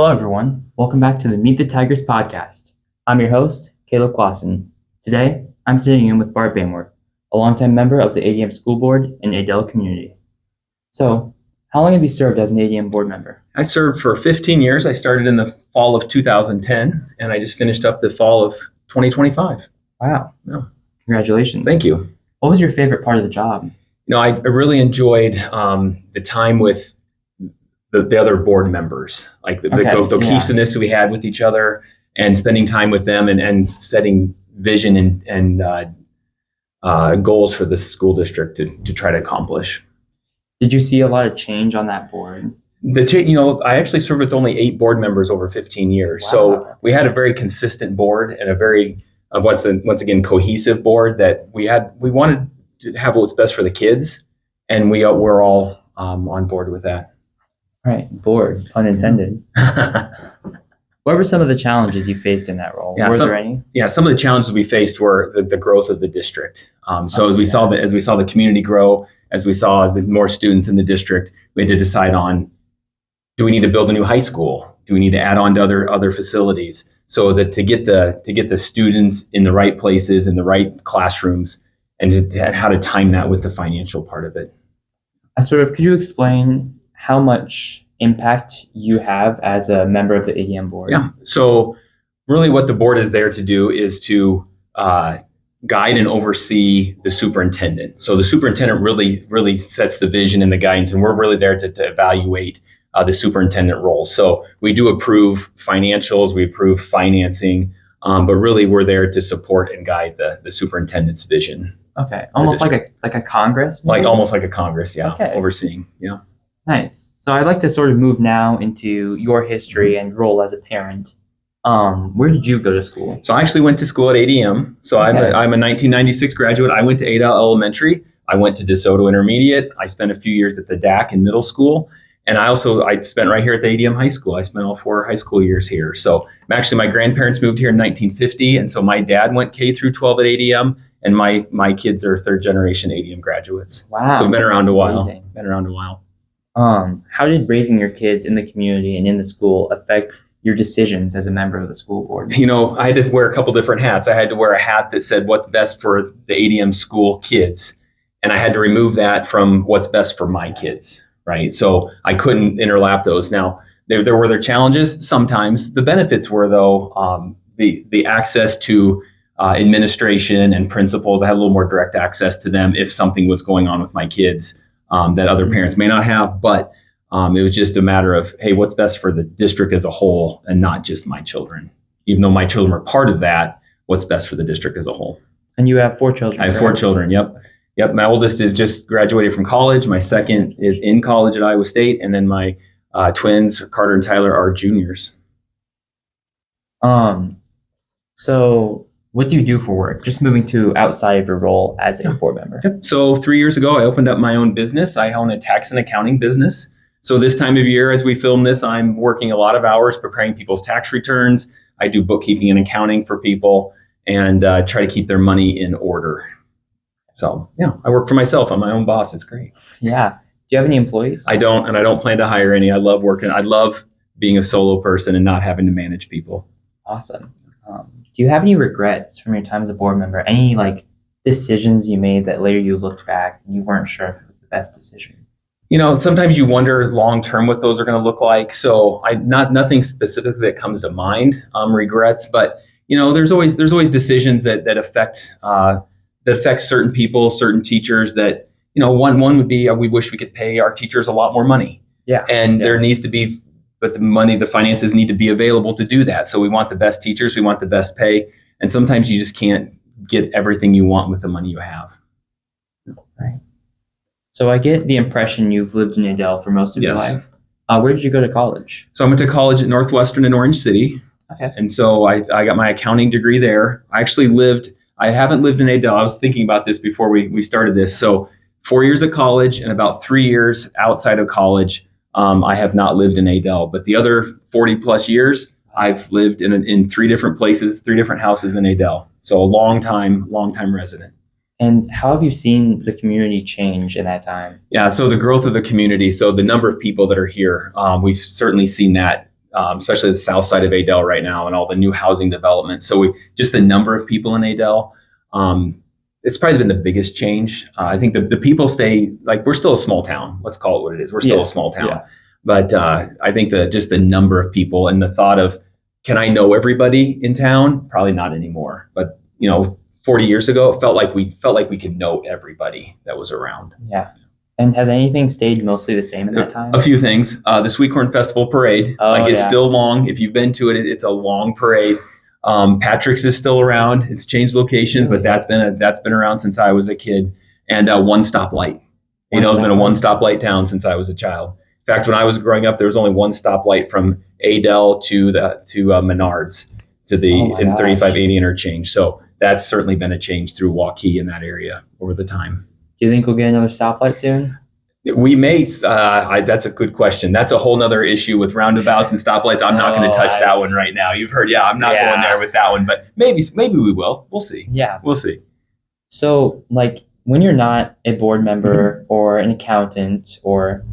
Hello, everyone. Welcome back to the Meet the Tigers podcast. I'm your host, Caleb Clausen. Today, I'm sitting in with Bart Banwart, a longtime member of the ADM School Board and Adel community. So, how long have you served as an ADM board member? I served for 15 years. I started in the fall of 2010, and I just finished up the fall of 2025. Wow. Yeah. Congratulations. Thank you. What was your favorite part of the job? I really enjoyed the time with the other board members, like the cohesiveness we had with each other and spending time with them and setting vision and goals for the school district to try to accomplish. Did you see a lot of change on that board? I actually served with only 8 board members over 15 years. Wow. So we had a very consistent board and a very, once again, cohesive board that we wanted to have what's best for the kids. And we're all on board with that. Right. Bored, pun intended. What were some of the challenges you faced in that role? Were there any? Yeah, some of the challenges we faced were the growth of the district. As we saw the community grow, as we saw the more students in the district, we had to decide on, do we need to build a new high school? Do we need to add on to other facilities? So that to get the students in the right places, in the right classrooms, and how to time that with the financial part of it. Could you explain how much impact you have as a member of the ADM board? Yeah. So really what the board is there to do is to guide and oversee the superintendent. So the superintendent really sets the vision and the guidance, and we're really there to evaluate the superintendent role. So we do approve financials, we approve financing, but really we're there to support and guide the superintendent's vision. Okay. Almost like a Congress? Maybe? Almost like a Congress, yeah. Okay. Overseeing, yeah. Nice. So I'd like to sort of move now into your history and role as a parent. Where did you go to school? So I actually went to school at ADM. So I'm a 1996 graduate. I went to Adel Elementary. I went to DeSoto Intermediate. I spent a few years at the DAC in middle school. And I spent right here at the ADM High School. I spent all 4 high school years here. So actually my grandparents moved here in 1950. And so my dad went K through 12 at ADM. And my kids are 3rd generation ADM graduates. Wow. So we've been around a while. Amazing. Been around a while. How did raising your kids in the community and in the school affect your decisions as a member of the school board? I had to wear a couple different hats. I had to wear a hat that said what's best for the ADM school kids. And I had to remove that from what's best for my kids, right? So I couldn't interlap those. Now, there were their challenges sometimes. The benefits were, though, the access to administration and principals. I had a little more direct access to them if something was going on with my kids. That other parents may not have, but it was just a matter of, hey, what's best for the district as a whole and not just my children. Even though my children are part of that, what's best for the district as a whole. And you have 4 children. I have 4 children, yep. My oldest is just graduated from college. My second is in college at Iowa State. And then my twins, Carter and Tyler, are juniors. So what do you do for work? Just moving to outside of your role as a board member. Yep. So 3 years ago, I opened up my own business. I own a tax and accounting business. So this time of year, as we film this, I'm working a lot of hours preparing people's tax returns. I do bookkeeping and accounting for people and try to keep their money in order. So yeah, I work for myself. I'm my own boss. It's great. Yeah. Do you have any employees? I don't, and I don't plan to hire any. I love working. I love being a solo person and not having to manage people. Awesome. Do you have any regrets from your time as a board member? Any decisions you made that later you looked back and you weren't sure if it was the best decision? Sometimes you wonder long term what those are going to look like. So nothing specifically that comes to mind, regrets, but there's always decisions that affect certain people, certain teachers that, one would be, we wish we could pay our teachers a lot more money. Yeah. And there needs to be, but the finances need to be available to do that. So we want the best teachers, we want the best pay. And sometimes you just can't get everything you want with the money you have. Right. So I get the impression you've lived in Adel for most of your life. Where did you go to college? So I went to college at Northwestern in Orange City. Okay. And so I got my accounting degree there. I haven't lived in Adel. I was thinking about this before we started this. So 4 years at college and about 3 years outside of college. I have not lived in Adel, but the other 40 plus years, I've lived in 3 different places, 3 different houses in Adel. So a long time resident. And how have you seen the community change in that time? Yeah, so the growth of the community, so the number of people that are here, we've certainly seen that especially the south side of Adel right now and all the new housing development. So just the number of people in Adel, it's probably been the biggest change. I think the people stay, like, we're still a small town. Let's call it what it is. We're still a small town. Yeah. But I think just the number of people and the thought of, can I know everybody in town? Probably not anymore. But 40 years ago, it felt like we could know everybody that was around. Yeah. And has anything stayed mostly the same in that time? A few things. The Sweet Corn Festival parade, it's still long. If you've been to it, it's a long parade. Patrick's is still around. It's changed locations, but that's been around since I was a kid. And one stoplight. It's been a one stoplight town since I was a child. In fact, when I was growing up, there was only one stoplight from Adel to Menards to the 3580 interchange. So that's certainly been a change through Waukee in that area over the time. Do you think we'll get another stoplight soon? We may. That's a good question. That's a whole nother issue with roundabouts and stoplights. I'm not going to touch that one right now. You've heard, I'm not going there with that one, but maybe we will. We'll see. Yeah. We'll see. So, like, when you're not a board member or an accountant or,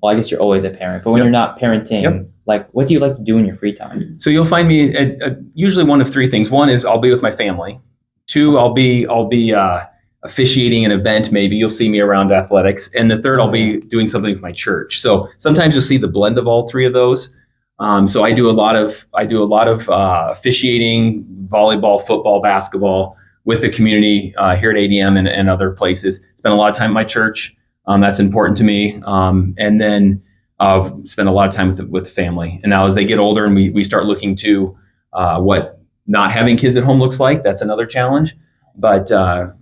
well, I guess you're always a parent, but when you're not parenting, like, what do you like to do in your free time? So you'll find me at usually one of three things. One is I'll be with my family. Two, I'll be officiating an event. Maybe you'll see me around athletics. And the third, I'll be doing something with my church. So sometimes you'll see the blend of all three of those. So I do a lot of officiating, volleyball, football, basketball with the community here at ADM and other places. Spend a lot of time at my church. That's important to me. And then spend a lot of time with family. And now as they get older and we start looking to what not having kids at home looks like, that's another challenge. But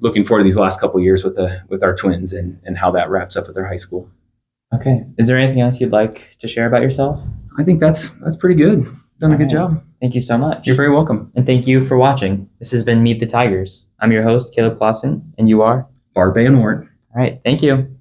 looking forward to these last couple of years with our twins and how that wraps up with their high school. Okay. Is there anything else you'd like to share about yourself? I think that's pretty good. Done a good job. Thank you so much. You're very welcome. And thank you for watching. This has been Meet the Tigers. I'm your host, Caleb Clausen, and you are? Bart Banwart. All right. Thank you.